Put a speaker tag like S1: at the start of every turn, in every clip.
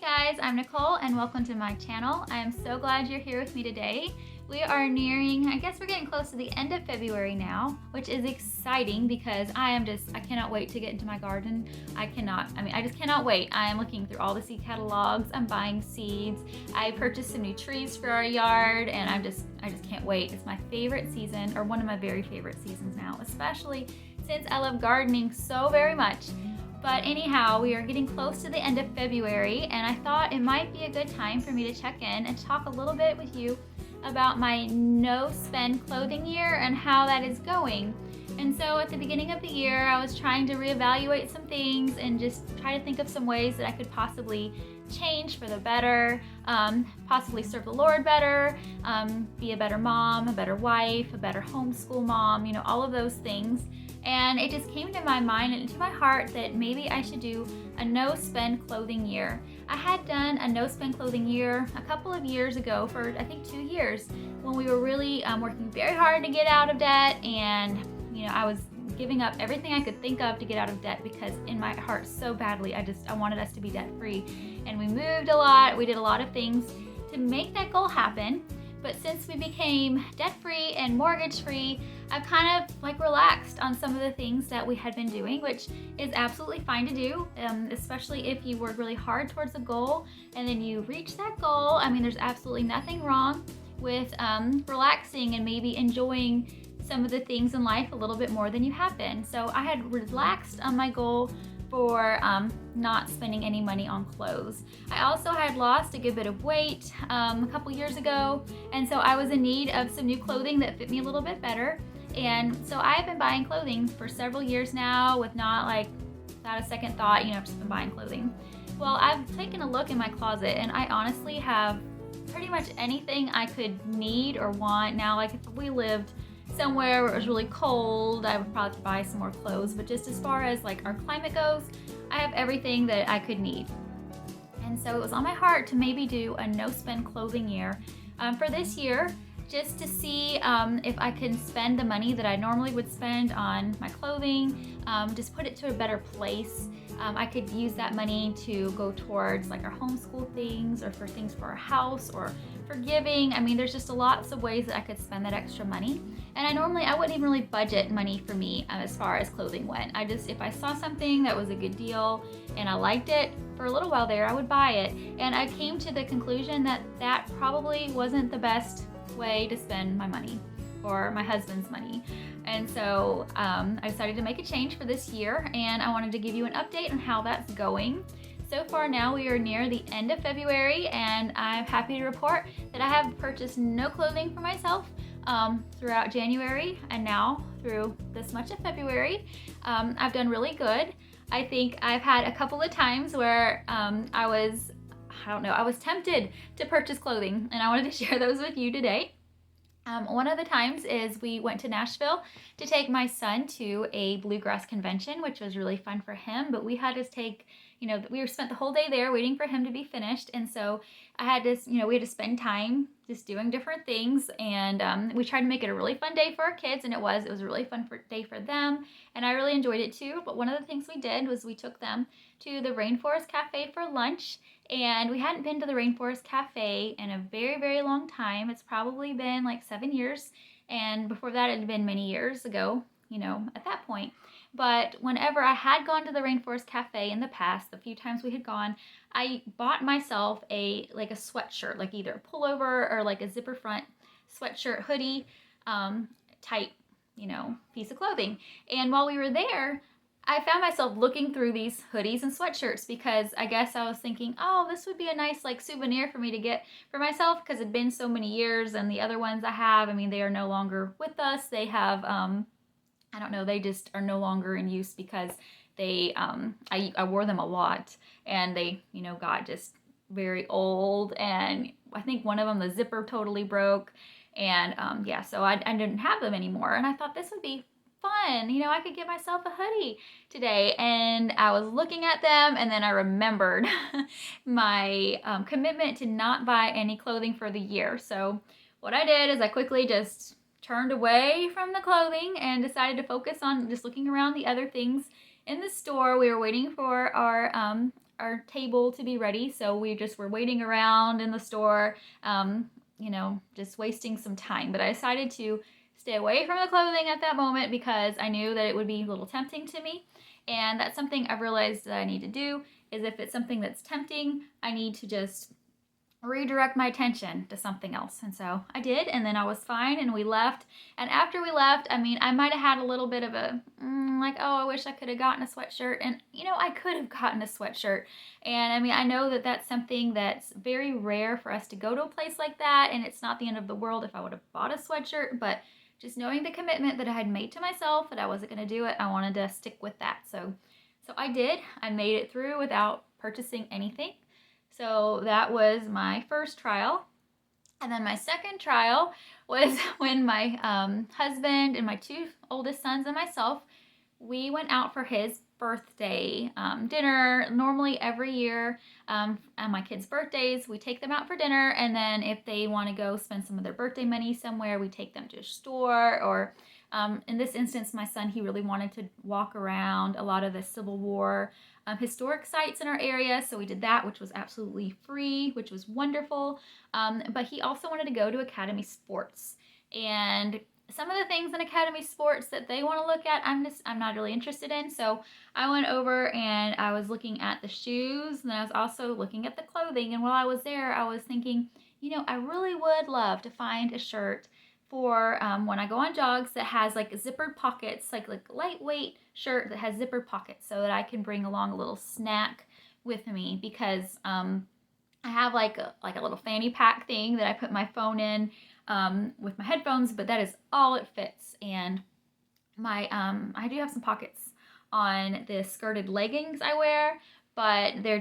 S1: guys, I'm Nicole and welcome to my channel. I am so glad you're here with me today. We are nearing, I guess we're getting close to the end of February now, which is exciting because I cannot wait to get into my garden. I just cannot wait. I am looking through all the seed catalogs, I'm buying seeds. I purchased some new trees for our yard and I just can't wait. It's my favorite season, or one of my very favorite seasons now, especially since I love gardening so very much. But anyhow, we are getting close to the end of February and I thought it might be a good time for me to check in and talk a little bit with you about my no-spend clothing year and how that is going. And so at the beginning of the year, I was trying to reevaluate some things and just try to think of some ways that I could possibly change for the better, possibly serve the Lord better, be a better mom, a better wife, a better homeschool mom, all of those things. And it just came to my mind and to my heart that maybe I should do a no-spend clothing year. I had done a no-spend clothing year a couple of years ago for I think 2 years when we were really working very hard to get out of debt, and I was giving up everything I could think of to get out of debt because in my heart so badly I wanted us to be debt free. And we moved a lot, we did a lot of things to make that goal happen. But since we became debt-free and mortgage-free, I've kind of relaxed on some of the things that we had been doing, which is absolutely fine to do, especially if you work really hard towards a goal and then you reach that goal. There's absolutely nothing wrong with relaxing and maybe enjoying some of the things in life a little bit more than you have been. So I had relaxed on my goal for not spending any money on clothes. I also had lost a good bit of weight a couple years ago, and so I was in need of some new clothing that fit me a little bit better. And so I've been buying clothing for several years now with not a second thought, I've just been buying clothing. Well, I've taken a look in my closet and I honestly have pretty much anything I could need or want. Now, if we lived somewhere where it was really cold, I would probably buy some more clothes, but just as far as our climate goes, I have everything that I could need. And so it was on my heart to maybe do a no-spend clothing year for this year, just to see if I can spend the money that I normally would spend on my clothing, just put it to a better place. I could use that money to go towards our homeschool things, or for things for our house, or for giving. There's just lots of ways that I could spend that extra money. And I wouldn't even really budget money for me as far as clothing went. If I saw something that was a good deal and I liked it for a little while there, I would buy it. And I came to the conclusion that that probably wasn't the best way to spend my money or my husband's money. And so I decided to make a change for this year, and I wanted to give you an update on how that's going. So far now we are near the end of February, and I'm happy to report that I have purchased no clothing for myself throughout January and now through this much of February. I've done really good. I think I've had a couple of times where I was tempted to purchase clothing, and I wanted to share those with you today. One of the times is we went to Nashville to take my son to a bluegrass convention, which was really fun for him, but we had to take, we spent the whole day there waiting for him to be finished. And so we had to spend time just doing different things. And we tried to make it a really fun day for our kids, and it was a really fun day for them. And I really enjoyed it too. But one of the things we did was we took them to the Rainforest Cafe for lunch. And we hadn't been to the Rainforest Cafe in a very, very long time. It's probably been 7 years. And before that, it had been many years ago, at that point. But whenever I had gone to the Rainforest Cafe in the past, the few times we had gone, I bought myself a sweatshirt, either a pullover or a zipper front sweatshirt, hoodie type, piece of clothing. And while we were there, I found myself looking through these hoodies and sweatshirts because I guess I was thinking, oh, this would be a nice souvenir for me to get for myself because it'd been so many years, and the other ones I have, they are no longer with us. They have, they just are no longer in use because they, I wore them a lot, and they, got just very old, and I think one of them, the zipper totally broke, and so I didn't have them anymore, and I thought this would be fun. I could get myself a hoodie today. And I was looking at them, and then I remembered my commitment to not buy any clothing for the year. So what I did is I quickly just turned away from the clothing and decided to focus on just looking around the other things in the store. We were waiting for our our table to be ready. So we just were waiting around in the store, just wasting some time. But I decided to stay away from the clothing at that moment because I knew that it would be a little tempting to me. And that's something I've realized that I need to do, is if it's something that's tempting, I need to just redirect my attention to something else. And so I did, and then I was fine, and we left. And after we left, I mean, I might have had a little bit of a oh, I wish I could have gotten a sweatshirt. And I could have gotten a sweatshirt. And I mean, I know that that's something that's very rare for us to go to a place like that, and it's not the end of the world if I would have bought a sweatshirt, but just knowing the commitment that I had made to myself that I wasn't going to do it, I wanted to stick with that. So I did. I made it through without purchasing anything. So that was my first trial. And then my second trial was when my husband and my two oldest sons and myself, we went out for his birthday dinner. Normally every year on my kids' birthdays, we take them out for dinner. And then if they want to go spend some of their birthday money somewhere, we take them to a store. Or in this instance, my son, he really wanted to walk around a lot of the Civil War historic sites in our area, so we did that, which was absolutely free, which was wonderful. But he also wanted to go to Academy Sports, and some of the things in Academy Sports that they want to look at, I'm not really interested in. So I went over and I was looking at the shoes, and I was also looking at the clothing. And while I was there, I was thinking, I really would love to find a shirt for when I go on jogs that has like zippered pockets, like lightweight shirt that has zippered pockets, so that I can bring along a little snack with me, because I have like a little fanny pack thing that I put my phone in with my headphones, but that is all it fits. And my I do have some pockets on the skirted leggings I wear, but they're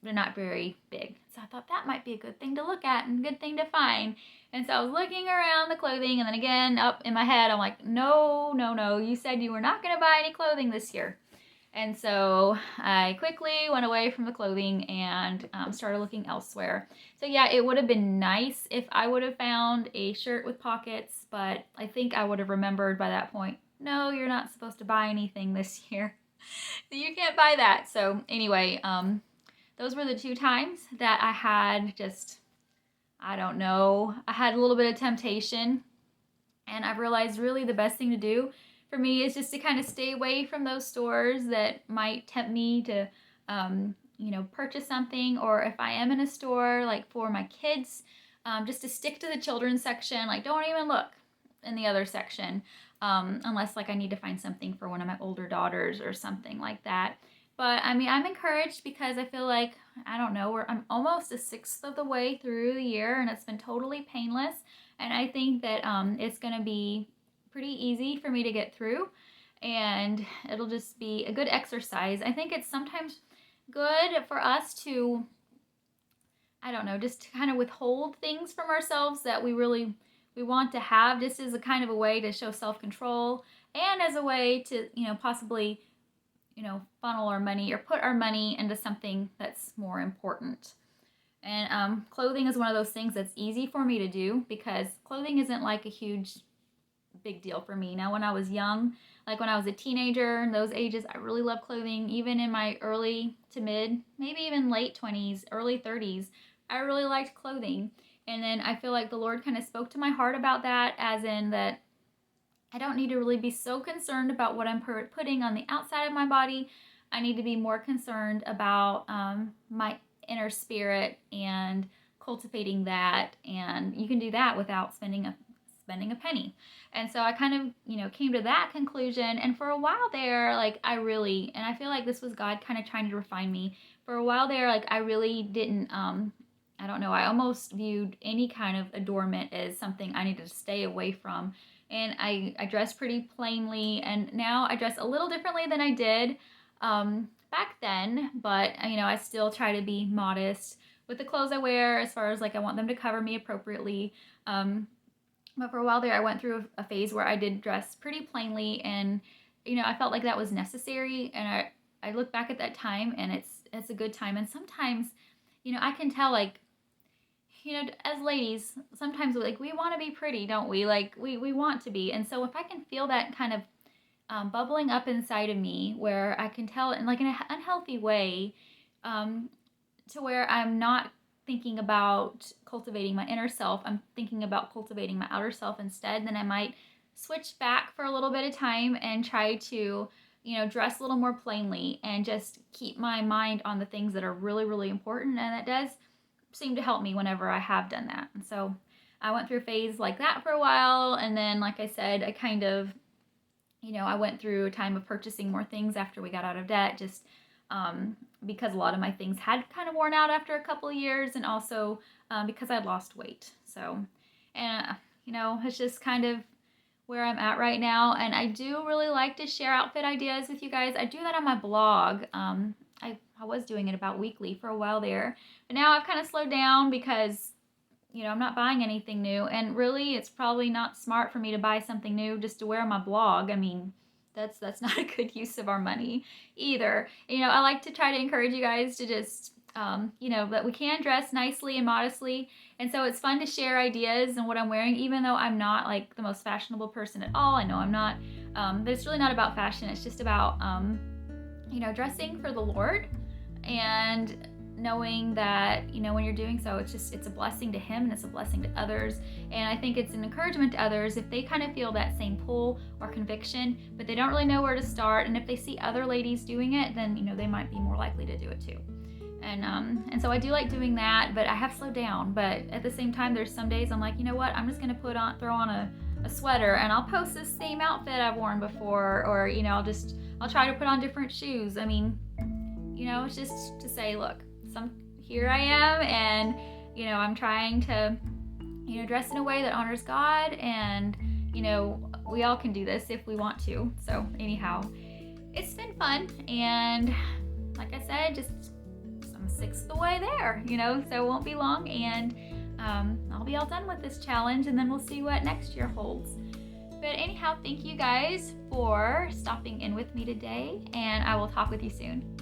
S1: not very big. So I thought that might be a good thing to look at and a good thing to find. And so I was looking around the clothing, and then again, up in my head, I'm like, no, you said you were not going to buy any clothing this year. And so I quickly went away from the clothing and started looking elsewhere. So yeah, it would have been nice if I would have found a shirt with pockets, but I think I would have remembered by that point, no, you're not supposed to buy anything this year. So you can't buy that. So anyway, those were the two times that I had I had a little bit of temptation, and I've realized really the best thing to do for me is just to kind of stay away from those stores that might tempt me to, purchase something. Or if I am in a store, like for my kids, just to stick to the children's section, like don't even look in the other section, unless like I need to find something for one of my older daughters or something like that. But I mean, I'm encouraged because I feel like, I'm almost a sixth of the way through the year, and it's been totally painless. And I think that it's going to be pretty easy for me to get through, and it'll just be a good exercise. I think it's sometimes good for us to, just to kind of withhold things from ourselves that we want to have, just as a kind of a way to show self-control, and as a way to, possibly funnel our money or put our money into something that's more important. And clothing is one of those things that's easy for me to do, because clothing isn't like a huge big deal for me. Now, when I was young, like when I was a teenager and those ages, I really loved clothing. Even in my early to mid, maybe even late 20s, early 30s, I really liked clothing. And then I feel like the Lord kind of spoke to my heart about that, as in that I don't need to really be so concerned about what I'm putting on the outside of my body. I need to be more concerned about my inner spirit and cultivating that. And you can do that without spending a penny. And so I kind of, came to that conclusion. And for a while there, like I feel like this was God kind of trying to refine me. For a while there, like I really didn't, I almost viewed any kind of adornment as something I needed to stay away from. And I dress pretty plainly, and now I dress a little differently than I did back then, but I still try to be modest with the clothes I wear, as far as like I want them to cover me appropriately. But for a while there, I went through a phase where I did dress pretty plainly, and I felt like that was necessary. And I look back at that time, and it's a good time. And sometimes I can tell, like, as ladies, sometimes like we want to be pretty, don't we? Like we want to be. And so if I can feel that kind of bubbling up inside of me, where I can tell in like an unhealthy way, to where I'm not thinking about cultivating my inner self, I'm thinking about cultivating my outer self instead, then I might switch back for a little bit of time and try to, dress a little more plainly and just keep my mind on the things that are really, really important. And that does seem to help me whenever I have done that. And so I went through a phase like that for a while. And then, like I said, I kind of, I went through a time of purchasing more things after we got out of debt, just because a lot of my things had kind of worn out after a couple of years, and also because I'd lost weight. So, and it's just kind of where I'm at right now. And I do really like to share outfit ideas with you guys. I do that on my blog. I was doing it about weekly for a while there, but now I've kind of slowed down because I'm not buying anything new, and really it's probably not smart for me to buy something new just to wear on my blog. I mean, that's not a good use of our money either. I like to try to encourage you guys to just that we can dress nicely and modestly, and so it's fun to share ideas and what I'm wearing, even though I'm not like the most fashionable person at all. I know I'm not, but it's really not about fashion. It's just about dressing for the Lord, and knowing that when you're doing so, it's a blessing to Him and it's a blessing to others. And I think it's an encouragement to others if they kind of feel that same pull or conviction, but they don't really know where to start. And if they see other ladies doing it, then they might be more likely to do it too. And so I do like doing that, but I have slowed down. But at the same time, there's some days I'm like, what, I'm just gonna throw on a sweater, and I'll post this same outfit I've worn before, or I'll try to put on different shoes. I mean, it's just to say, look, here I am, and I'm trying to dress in a way that honors God, and we all can do this if we want to. So anyhow, it's been fun, and like I said, just I'm a sixth of the way there, so it won't be long, and I'll be all done with this challenge, and then we'll see what next year holds. But anyhow, thank you guys for stopping in with me today, and I will talk with you soon.